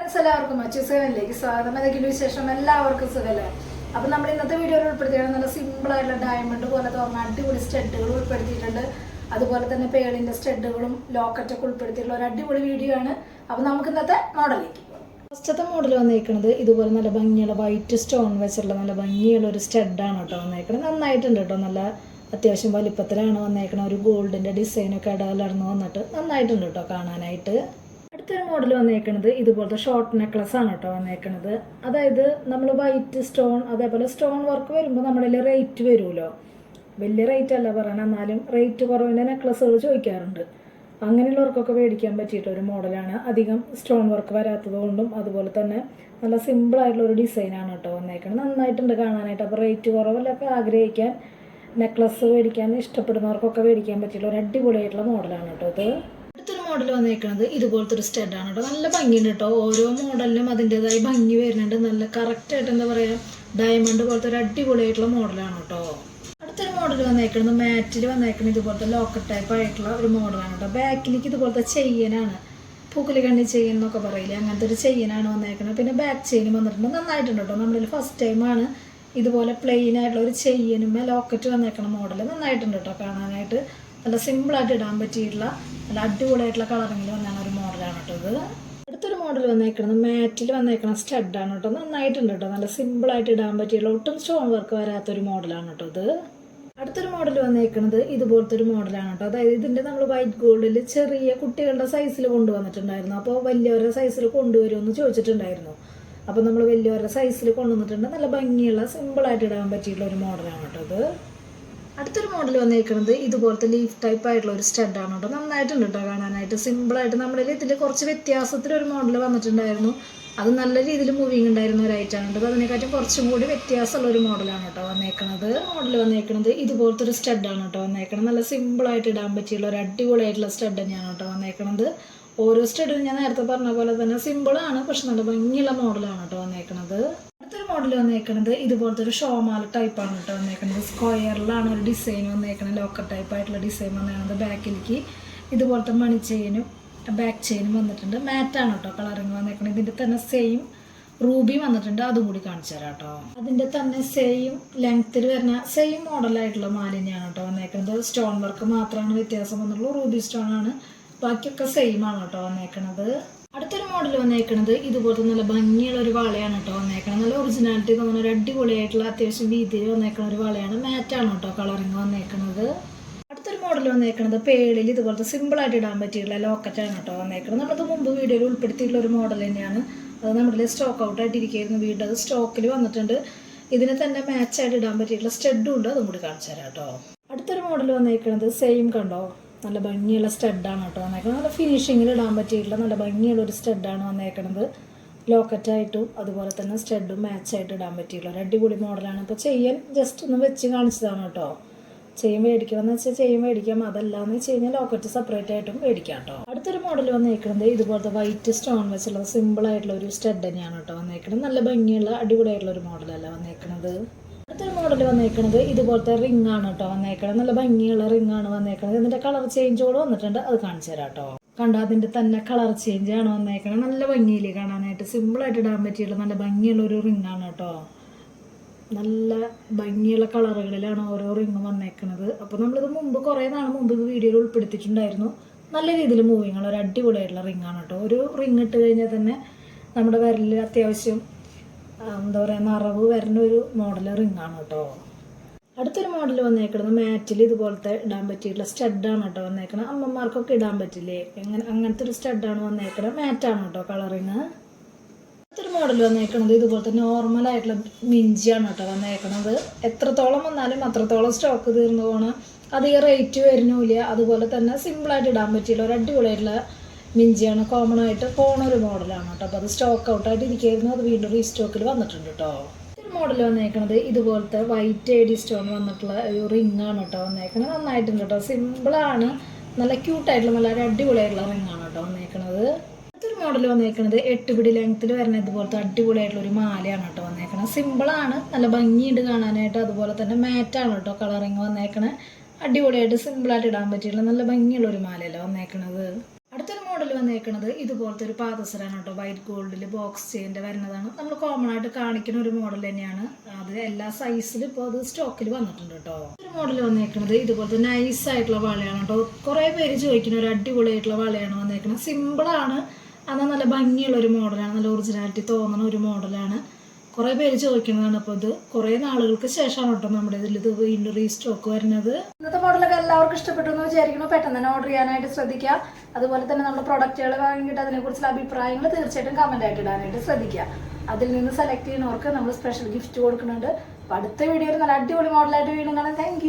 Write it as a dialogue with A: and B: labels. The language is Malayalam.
A: എല്ലാവർക്കും അച്യുസേവനിലേക്ക് സ്വാഗതം. എന്തെങ്കിലും വിശേഷം എല്ലാവർക്കും സുഖമല്ലേ? അപ്പം നമ്മൾ ഇന്നത്തെ വീഡിയോയിൽ ഉൾപ്പെടുത്തിയാണ് നല്ല സിമ്പിൾ ആയിട്ടുള്ള ഡയമണ്ട് പോലെ തോന്നുന്ന അടിപൊളി സ്റ്റഡുകൾ ഉൾപ്പെടുത്തിയിട്ടുണ്ട്. അതുപോലെ തന്നെ പേളിന്റെ സ്റ്റഡുകളും ലോക്കറ്റൊക്കെ ഉൾപ്പെടുത്തിയിട്ടുള്ള ഒരു അടിപൊളി വീഡിയോ ആണ്. അപ്പം നമുക്ക് ഇന്നത്തെ മോഡലിലേക്ക് ഫസ്റ്റത്തെ മോഡൽ വന്നേക്കുന്നത് ഇതുപോലെ നല്ല ഭംഗിയുള്ള വൈറ്റ് സ്റ്റോൺ വെച്ചുള്ള നല്ല ഭംഗിയുള്ള ഒരു സ്റ്റഡാണ് കേട്ടോ വന്നേക്കുന്നത്. നന്നായിട്ടുണ്ട് കേട്ടോ, നല്ല അത്യാവശ്യം വലിപ്പത്തിലാണ് വന്നേക്കുന്നത്. ഒരു ഗോൾഡിന്റെ ഡിസൈനൊക്കെ ഇടകലർന്ന് വന്നിട്ട് നന്നായിട്ടുണ്ട് കേട്ടോ കാണാനായിട്ട്. അടുത്തൊരു മോഡൽ വന്നേക്കുന്നത് ഇതുപോലത്തെ ഷോർട്ട് നെക്ലസ് ആണ് കേട്ടോ വന്നേക്കുന്നത്. അതായത് നമ്മൾ വൈറ്റ് സ്റ്റോൺ അതേപോലെ സ്റ്റോൺ വർക്ക് വരുമ്പോൾ നമ്മളിൽ റേറ്റ് വരുമല്ലോ, വലിയ റേറ്റ് അല്ല പറയണം, എന്നാലും റേറ്റ് കുറവിൻ്റെ നെക്ലസ്സുകൾ ചോദിക്കാറുണ്ട്. അങ്ങനെയുള്ളവർക്കൊക്കെ മേടിക്കാൻ പറ്റിയിട്ടുള്ള ഒരു മോഡലാണ്. അധികം സ്റ്റോൺ വർക്ക് വരാത്തത് കൊണ്ടും അതുപോലെ തന്നെ നല്ല സിമ്പിളായിട്ടുള്ള ഒരു ഡിസൈനാണ് കേട്ടോ വന്നേക്കുന്നത്. നന്നായിട്ടുണ്ട് കാണാനായിട്ട്. അപ്പോൾ റേറ്റ് കുറവിലൊക്കെ ആഗ്രഹിക്കാൻ നെക്ലസ് മേടിക്കാൻ ഇഷ്ടപ്പെടുന്നവർക്കൊക്കെ മേടിക്കാൻ പറ്റിയിട്ടുള്ള ഒരു അടിപൊളിയായിട്ടുള്ള മോഡലാണ് കേട്ടോ ഇത്. അടുത്തൊരു മോഡൽ വന്നേക്കുന്നത് ഇതുപോലത്തെ ഒരു സ്റ്റഡാണ് കേട്ടോ. നല്ല ഭംഗിയുണ്ട് കേട്ടോ, ഓരോ മോഡലിനും അതിൻ്റെതായ ഭംഗി വരുന്നുണ്ട്. നല്ല കറക്റ്റായിട്ട് എന്താ പറയുക, ഡയമണ്ട് പോലത്തെ ഒരു അടിപൊളിയായിട്ടുള്ള മോഡലാണ് കേട്ടോ. അടുത്തൊരു മോഡൽ വന്നേക്കുന്നത് മാറ്റിൽ വന്നേക്കുന്നത് ഇതുപോലത്തെ ലോക്കറ്റ് ടൈപ്പ് ആയിട്ടുള്ള ഒരു മോഡലാണ് കേട്ടോ. ബാക്കിലേക്ക് ഇതുപോലത്തെ ചെയിനാണ്, പൂക്കുലി കണ്ണി ചെയിൻ എന്നൊക്കെ പറയില്ലേ, അങ്ങനത്തെ ഒരു ചെയിനാണ് വന്നേക്കുന്നത്. പിന്നെ ബാക്ക് ചെയിനും വന്നിട്ടുണ്ട്. നന്നായിട്ടുണ്ട് കേട്ടോ. നമ്മളിൽ ഫസ്റ്റ് ടൈമാണ് ഇതുപോലെ പ്ലെയിൻ ആയിട്ടുള്ള ഒരു ചെയിനുമേ ലോക്കറ്റ് വന്നേക്കുന്ന മോഡൽ. നന്നായിട്ടുണ്ട് കേട്ടോ കാണാനായിട്ട്. നല്ല സിമ്പിളായിട്ട് ഇടാൻ പറ്റിയിട്ടുള്ള നല്ല അടിപൊളിയായിട്ടുള്ള കളറിങ്ങിൽ വന്നാണ് ഒരു മോഡലാണ് കേട്ടോ ഇത്. അടുത്തൊരു മോഡൽ വന്നേക്കുന്നത് മാറ്റിൽ വന്നേക്കുന്ന സ്റ്റഡാണ് കേട്ടോ. നന്നായിട്ടുണ്ട് കേട്ടോ, നല്ല സിമ്പിളായിട്ട് ഇടാൻ പറ്റിയിട്ടുള്ള ഒട്ടും സ്റ്റോൺ വർക്ക് വരാത്തൊരു മോഡലാണ് കേട്ടോ ഇത്. അടുത്തൊരു മോഡൽ വന്നേക്കുന്നത് ഇതുപോലത്തെ ഒരു മോഡലാണ് കേട്ടോ. അതായത് ഇതിൻ്റെ നമ്മൾ വൈറ്റ് ഗോൾഡിൽ ചെറിയ കുട്ടികളുടെ സൈസിൽ കൊണ്ടുവന്നിട്ടുണ്ടായിരുന്നു. അപ്പോൾ വലിയവരുടെ സൈസിൽ കൊണ്ടുവരുമെന്ന് ചോദിച്ചിട്ടുണ്ടായിരുന്നു. അപ്പോൾ നമ്മൾ വലിയവരുടെ സൈസിൽ കൊണ്ടുവന്നിട്ടുണ്ട്. നല്ല ഭംഗിയുള്ള സിമ്പിളായിട്ട് ഇടാൻ പറ്റിയിട്ടുള്ള ഒരു മോഡലാണ് കേട്ടോ ഇത്. അടുത്തൊരു മോഡൽ വന്നേക്കുന്നത് ഇതുപോലത്തെ ലീഫ് ടൈപ്പ് ആയിട്ടുള്ള ഒരു സ്റ്റഡാണ് കേട്ടോ. നന്നായിട്ടുണ്ട് കേട്ടോ കാണാനായിട്ട്. സിമ്പിളായിട്ട് നമ്മളിൽ ഇതിൽ കുറച്ച് വ്യത്യാസത്തിലൊരു മോഡൽ വന്നിട്ടുണ്ടായിരുന്നു. അത് നല്ല രീതിയിൽ മൂവിങ് ഉണ്ടായിരുന്ന ഒരു ഐറ്റാണ് കേട്ടോ. അതിനെക്കാട്ടും കുറച്ചും കൂടി വ്യത്യാസമുള്ള ഒരു മോഡലാണ് കേട്ടോ വന്നേക്കുന്നത്. മോഡൽ വന്നേക്കുന്നത് ഇതുപോലത്തെ ഒരു സ്റ്റഡാണ് കേട്ടോ വന്നേക്കുന്നത്. നല്ല സിമ്പിളായിട്ട് ഇടാൻ പറ്റിയുള്ള ഒരു അടിപൊളിയായിട്ടുള്ള സ്റ്റഡ് തന്നെയാണ് കേട്ടോ വന്നേക്കുന്നത്. ഓരോ സ്റ്റഡും ഞാൻ നേരത്തെ പറഞ്ഞ പോലെ തന്നെ സിമ്പിളാണ്, പക്ഷെ നല്ല ഭംഗിയുള്ള മോഡലാണ് കേട്ടോ വന്നേക്കുന്നത്. അടുത്തൊരു മോഡൽ വന്നേക്കുന്നത് ഇതുപോലത്തെ ഒരു ഷോമാല ടൈപ്പാണ് കേട്ടോ വന്നേക്കുന്നത്. സ്ക്വയറിലാണ് ഒരു ഡിസൈൻ വന്നേക്കുന്നത്, ലോക്കറ്റ് ടൈപ്പ് ആയിട്ടുള്ള ഡിസൈൻ വന്നേക്കുന്നത്. ബാക്കിലേക്ക് ഇതുപോലത്തെ മണി ചെയിനും ബാക്ക് ചെയിനും വന്നിട്ടുണ്ട്. മാറ്റാണ് കേട്ടോ കളറിങ് വന്നേക്കുന്നത്. ഇതിൻ്റെ തന്നെ സെയിം റൂബി വന്നിട്ടുണ്ട്, അതും കൂടി കാണിച്ചു തരാം കേട്ടോ. അതിൻ്റെ തന്നെ സെയിം ലെങ്ത്തിൽ വരുന്ന സെയിം മോഡലായിട്ടുള്ള മാല തന്നെയാണ് കേട്ടോ വന്നേക്കുന്നത്. സ്റ്റോൺ വർക്ക് മാത്രമാണ് വ്യത്യാസം വന്നുള്ളൂ. റൂബി സ്റ്റോൺ ആണ്, ബാക്കിയൊക്കെ സെയിം ആണ് കേട്ടോ വന്നേക്കുന്നത്. അടുത്തൊരു മോഡൽ വന്നേക്കുന്നത് ഇതുപോലത്തെ നല്ല ഭംഗിയുള്ള ഒരു വളയാണ് കേട്ടോ വന്നേക്കുന്നത്. നല്ല ഒറിജിനാലിറ്റി തോന്നുന്ന ഒരു അടിപൊളിയായിട്ടുള്ള അത്യാവശ്യം വീതിയിൽ വന്നേക്കുന്ന ഒരു വളയാണ്. മാറ്റാണ് കേട്ടോ കളറിങ് വന്നേക്കുന്നത്. അടുത്തൊരു മോഡൽ വന്നേക്കുന്നത് പേളിൽ ഇതുപോലത്തെ സിമ്പിളായിട്ട് ഇടാൻ പറ്റിയിട്ടുള്ള ലോക്കറ്റാണ് കേട്ടോ വന്നേക്കുന്നത്. നമ്മളത് മുമ്പ് വീഡിയോയിൽ ഉൾപ്പെടുത്തിയിട്ടുള്ള ഒരു മോഡൽ തന്നെയാണ്. അത് നമ്മുടെ സ്റ്റോക്ക് ഔട്ട് ആയിട്ടിരിക്കുകയായിരുന്നു. വീണ്ടും അത് സ്റ്റോക്കിൽ വന്നിട്ടുണ്ട്. ഇതിന് തന്നെ മാച്ചായിട്ട് ഇടാൻ പറ്റിയിട്ടുള്ള സ്റ്റഡും ഉണ്ട്, അതും കൂടി കാണിച്ചു തരാം കേട്ടോ. അടുത്തൊരു മോഡൽ വന്നേക്കുന്നത് സെയിം കണ്ടോ, നല്ല ഭംഗിയുള്ള സ്റ്റഡാണ് കേട്ടോ വന്നേക്കുന്നത്. നല്ല ഫിനിഷിങ്ങിൽ ഇടാൻ പറ്റിയിട്ടുള്ള നല്ല ഭംഗിയുള്ള ഒരു സ്റ്റഡാണ് വന്നേക്കുന്നത്. ലോക്കറ്റായിട്ടും അതുപോലെ തന്നെ സ്റ്റഡും മാച്ചായിട്ട് ഇടാൻ പറ്റിയിട്ടുള്ള ഒരു അടിപൊളി മോഡലാണ്. ഇപ്പോൾ ചെയ്യാൻ ജസ്റ്റ് ഒന്ന് വെച്ച് കാണിച്ചതാണ് കേട്ടോ. ചെയിൻ മേടിക്കണം എന്ന് വെച്ചാൽ ചെയിൻ മേടിക്കാം, അതല്ലാന്ന് വെച്ച് കഴിഞ്ഞാൽ ലോക്കറ്റ് സെപ്പറേറ്റ് ആയിട്ടും മേടിക്കാം കേട്ടോ. അടുത്തൊരു മോഡൽ വന്നേക്കുന്നത് ഇതുപോലത്തെ വൈറ്റ് സ്റ്റോൺ വെച്ചുള്ള സിമ്പിളായിട്ടുള്ള ഒരു സ്റ്റഡ് തന്നെയാണ് കേട്ടോ വന്നേക്കുന്നത്. നല്ല ഭംഗിയുള്ള അടിപൊളിയായിട്ടുള്ള ഒരു മോഡലല്ല വന്നേക്കുന്നത്. അടുത്തൊരു മോഡൽ വന്നേക്കുന്നത് ഇതുപോലത്തെ റിംഗ് ആണ് കേട്ടോ വന്നേക്കുന്നത്. നല്ല ഭംഗിയുള്ള റിംഗ് ആണ് വന്നേക്കുന്നത്. ഇതിന്റെ കളർ ചേഞ്ചോട് വന്നിട്ടുണ്ട്, അത് കാണിച്ചു തരാം കേട്ടോ. കണ്ടോ, അതിന്റെ തന്നെ കളർ ചേഞ്ച് ആണ് വന്നേക്കുന്നത്. നല്ല ഭംഗിയിൽ കാണാനായിട്ട് സിമ്പിളായിട്ട് ഇടാൻ പറ്റിയുള്ള നല്ല ഭംഗിയുള്ള ഒരു റിംഗ് ആണ് കേട്ടോ. നല്ല ഭംഗിയുള്ള കളറുകളിലാണ് ഓരോ റിംഗ് വന്നേക്കുന്നത്. അപ്പോൾ നമ്മളിത് മുമ്പ് കുറേ നാൾ മുമ്പ് ഇത് വീഡിയോയിൽ ഉൾപ്പെടുത്തിയിട്ടുണ്ടായിരുന്നു. നല്ല രീതിയിൽ മൂവിങ് ഉള്ള ഒരു അടിപൊളിയായിട്ടുള്ള റിംഗ് ആണ് കേട്ടോ. ഒരു റിംഗ് ഇട്ട് കഴിഞ്ഞാൽ തന്നെ നമ്മുടെ വിരലിൽ അത്യാവശ്യം എന്താ പറയുക, നിറവ് വരുന്ന ഒരു മോഡൽ റിംഗ് ആണ് കേട്ടോ. അടുത്തൊരു മോഡൽ വന്നേക്കുന്നത് മാറ്റിൽ ഇതുപോലത്തെ ഇടാൻ പറ്റിയിട്ടുള്ള സ്റ്റഡാണ് കേട്ടോ വന്നേക്കുന്നത്. അമ്മമാർക്കൊക്കെ ഇടാൻ പറ്റില്ലേ, അങ്ങനത്തെ ഒരു സ്റ്റഡാണ് വന്നേക്കുന്നത്. മാറ്റാണ് കേട്ടോ കളറിങ്. അടുത്തൊരു മോഡൽ വന്നേക്കുന്നത് ഇതുപോലത്തെ നോർമലായിട്ടുള്ള മിഞ്ചിയാണ് കേട്ടോ വന്നേക്കുന്നത്. എത്രത്തോളം വന്നാലും അത്രത്തോളം സ്റ്റോക്ക് തീർന്നു പോകണം, അധികം റേറ്റ് വരുന്നില്ല. അതുപോലെ തന്നെ സിമ്പിളായിട്ട് ഇടാൻ പറ്റിയുള്ള ഒരു അടിപൊളിയായിട്ടുള്ള മിഞ്ചിയാണ്. കോമൺ ആയിട്ട് പോണ ഒരു മോഡലാണ് കേട്ടോ. അപ്പോൾ അത് സ്റ്റോക്ക് ഔട്ടായിട്ട് ഇരിക്കുകയായിരുന്നു, അത് വീണ്ടും റീസ്റ്റോക്കിൽ വന്നിട്ടുണ്ട് കേട്ടോ. ഒരു മോഡൽ വന്നേക്കുന്നത് ഇതുപോലത്തെ വൈറ്റ് എഡി സ്റ്റോൺ വന്നിട്ടുള്ള ഒരു റിംഗ് ആണ് കേട്ടോ വന്നേക്കുന്നത്. നന്നായിട്ടുണ്ട് കേട്ടോ, സിമ്പിളാണ്, നല്ല ക്യൂട്ടായിട്ടുള്ള നല്ല അടിപൊളിയായിട്ടുള്ള റിംഗ് ആണ് കേട്ടോ വന്നേക്കുന്നത്. അടുത്തൊരു മോഡൽ വന്നേക്കുന്നത് 8 പിടി ലെങ്ത്തിൽ വരുന്ന ഇതുപോലത്തെ അടിപൊളിയായിട്ടുള്ള ഒരു മാലയാണ് കേട്ടോ വന്നേക്കുന്നത്. സിമ്പിളാണ്, നല്ല ഭംഗിയുണ്ട് കാണാനായിട്ട്. അതുപോലെ തന്നെ മാറ്റാണ് കേട്ടോ കളറിങ് വന്നേക്കണേ. അടിപൊളിയായിട്ട് സിമ്പിളായിട്ട് ഇടാൻ പറ്റിയിട്ടുള്ള നല്ല ഭംഗിയുള്ള ഒരു മാലയല്ലേ വന്നേക്കുന്നത്. അടുത്തൊരു മോഡൽ വന്നേക്കുന്നത് ഇതുപോലത്തെ ഒരു പാദസരാണ് കേട്ടോ. വൈറ്റ് ഗോൾഡിൽ ബോക്സ് ചെയിൻ്റെ വരുന്നതാണ്. നമ്മൾ കോമൺ ആയിട്ട് കാണിക്കുന്ന ഒരു മോഡൽ തന്നെയാണ്. അത് എല്ലാ സൈസിലും ഇപ്പോൾ അത് സ്റ്റോക്കിൽ വന്നിട്ടുണ്ട് കേട്ടോ. ഒരു മോഡൽ വന്നേക്കുന്നത് ഇതുപോലത്തെ നൈസ് ആയിട്ടുള്ള വളയാണ് കേട്ടോ. കുറേ പേര് ചോദിക്കുന്ന ഒരു അടിപൊളിയായിട്ടുള്ള വളയാണ് വന്നേക്കുന്നത്. സിമ്പിളാണ്, എന്നാൽ നല്ല ഭംഗിയുള്ള ഒരു മോഡലാണ്. നല്ല ഒറിജിനാലിറ്റി തോന്നുന്ന ഒരു മോഡലാണ്. കുറേ പേര് ചോദിക്കുന്നതാണ്. അപ്പോൾ ഇത് കുറേ നാളുകൾക്ക് ശേഷമാണ് കേട്ടോ നമ്മുടെ ഇതിൽ ഇത് വീണ്ടും റീസ്റ്റോക്ക് വരുന്നത്. ഇന്നത്തെ മോഡലൊക്കെ എല്ലാവർക്കും ഇഷ്ടപ്പെട്ടു എന്ന് വിചാരിക്കുന്നു. പെട്ടെന്ന് തന്നെ ഓർഡർ ചെയ്യാനായിട്ട് ശ്രദ്ധിക്കുക. അതുപോലെ തന്നെ നമ്മുടെ പ്രൊഡക്റ്റുകൾ വാങ്ങിയിട്ട് അതിനെക്കുറിച്ചുള്ള അഭിപ്രായങ്ങൾ തീർച്ചയായിട്ടും കമൻ്റ് ആയിട്ട് ഇടാനായിട്ട് ശ്രദ്ധിക്കുക. അതിൽ നിന്ന് സെലക്ട് ചെയ്യുന്നവർക്ക് നമ്മൾ സ്പെഷ്യൽ ഗിഫ്റ്റ് കൊടുക്കുന്നുണ്ട്. അപ്പോൾ അടുത്ത വീഡിയോയിൽ നല്ല അടിപൊളി മോഡലായിട്ട് വീണ്ടും കാണാം. താങ്ക്